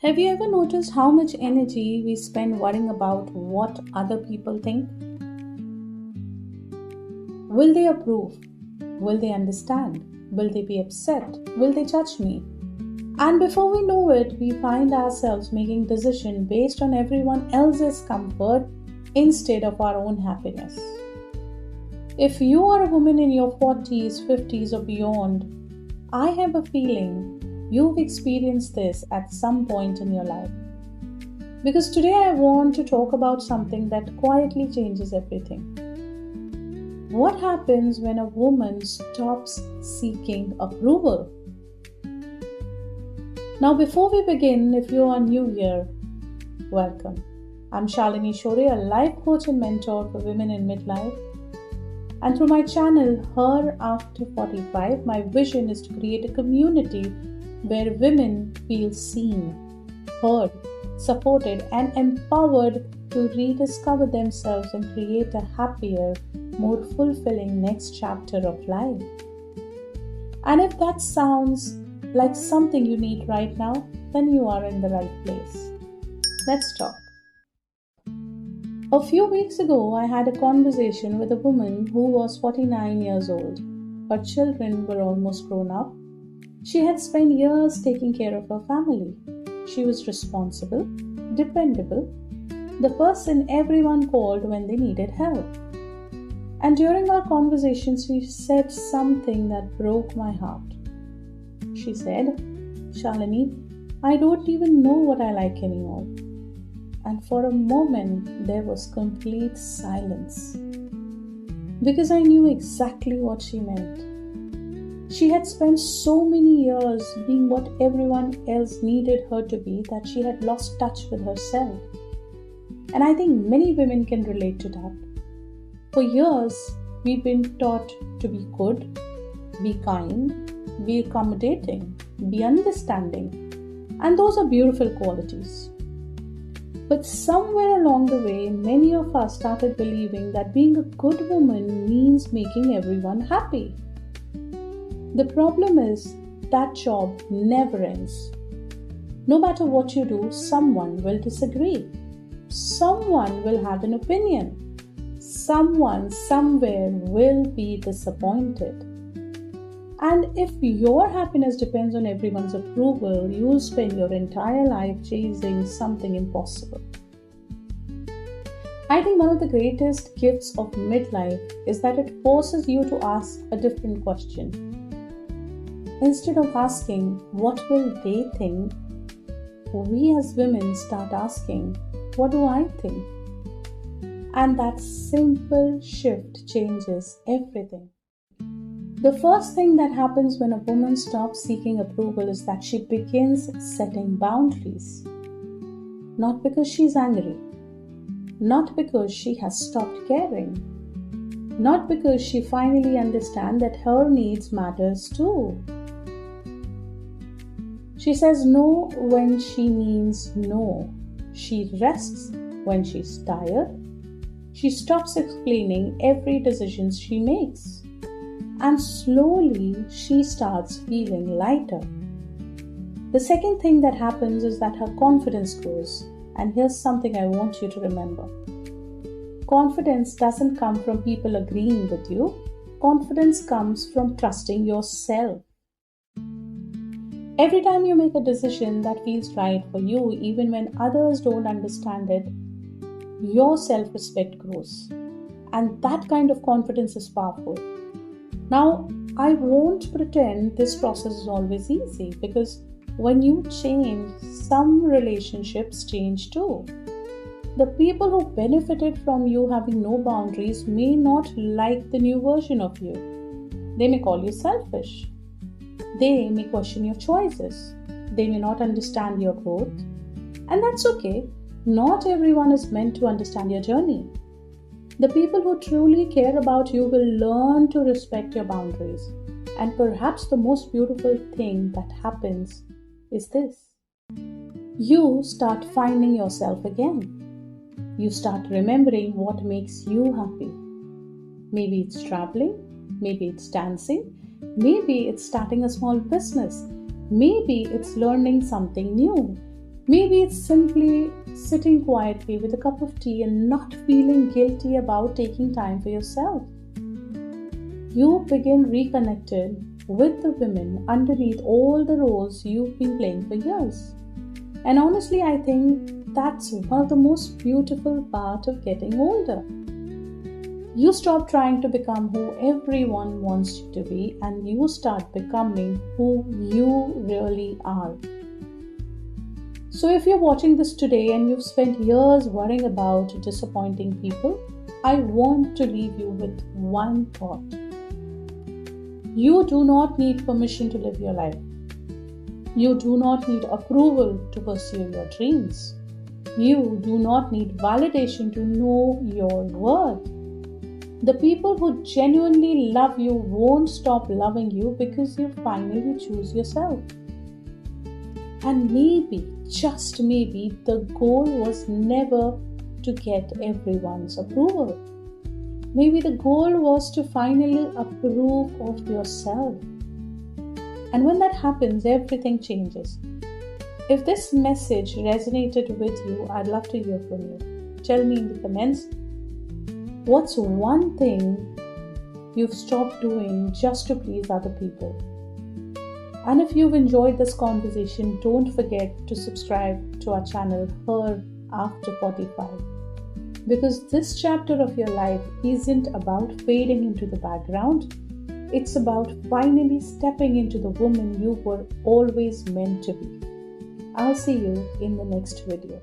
Have you ever noticed how much energy we spend worrying about what other people think? Will they approve? Will they understand? Will they be upset? Will they judge me? And before we know it, we find ourselves making decisions based on everyone else's comfort instead of our own happiness. If you are a woman in your 40s, 50s, or beyond, I have a feeling you've experienced this at some point in your life. Because today I want to talk about something that quietly changes everything. What happens when a woman stops seeking approval? Now, before we begin, if you are new here, welcome. I'm Shalini Shorey, a life coach and mentor for women in midlife. And through my channel, Her After 45, my vision is to create a community where women feel seen, heard, supported, and empowered to rediscover themselves and create a happier, more fulfilling next chapter of life. And if that sounds like something you need right now, then you are in the right place. Let's talk. A few weeks ago, I had a conversation with a woman who was 49 years old. Her children were almost grown up. She had spent years taking care of her family. She was responsible, dependable, the person everyone called when they needed help. And during our conversation, she said something that broke my heart. She said, "Shalini, I don't even know what I like anymore." And for a moment, there was complete silence. Because I knew exactly what she meant. She had spent so many years being what everyone else needed her to be that she had lost touch with herself. And I think many women can relate to that. For years, we've been taught to be good, be kind, be accommodating, be understanding. And those are beautiful qualities. But somewhere along the way, many of us started believing that being a good woman means making everyone happy. The problem is that job never ends. No matter what you do, someone will disagree. Someone will have an opinion. Someone somewhere will be disappointed. And if your happiness depends on everyone's approval, you'll spend your entire life chasing something impossible. I think one of the greatest gifts of midlife is that it forces you to ask a different question. Instead of asking, "What will they think?" we as women start asking, "What do I think?" And that simple shift changes everything. The first thing that happens when a woman stops seeking approval is that she begins setting boundaries. Not because she's angry, not because she has stopped caring, not because she finally understands that her needs matters too. She says no when she means no. She rests when she's tired. She stops explaining every decision she makes. And slowly she starts feeling lighter. The second thing that happens is that her confidence grows. And here's something I want you to remember. Confidence doesn't come from people agreeing with you. Confidence comes from trusting yourself. Every time you make a decision that feels right for you, even when others don't understand it, your self-respect grows. And that kind of confidence is powerful. Now, I won't pretend this process is always easy, because when you change, some relationships change too. The people who benefited from you having no boundaries may not like the new version of you. They may call you selfish. They may question your choices. They may not understand your growth. And that's okay. Not everyone is meant to understand your journey. The people who truly care about you will learn to respect your boundaries. And perhaps the most beautiful thing that happens is this. You start finding yourself again. You start remembering what makes you happy. Maybe it's traveling, maybe it's dancing, maybe it's starting a small business, maybe it's learning something new, Maybe it's simply sitting quietly with a cup of tea and not feeling guilty about taking time for yourself. You begin reconnected with the women underneath all the roles you've been playing for years. And honestly, I think that's one of the most beautiful parts of getting older. You stop trying to become who everyone wants you to be and you start becoming who you really are. So if you're watching this today and you've spent years worrying about disappointing people, I want to leave you with one thought. You do not need permission to live your life. You do not need approval to pursue your dreams. You do not need validation to know your worth. The people who genuinely love you won't stop loving you because you finally choose yourself. And maybe, just maybe, the goal was never to get everyone's approval. Maybe the goal was to finally approve of yourself. And when that happens, everything changes. If this message resonated with you, I'd love to hear from you. Tell me in the comments, what's one thing you've stopped doing just to please other people? And if you've enjoyed this conversation, don't forget to subscribe to our channel, Her After 45. Because this chapter of your life isn't about fading into the background. It's about finally stepping into the woman you were always meant to be. I'll see you in the next video.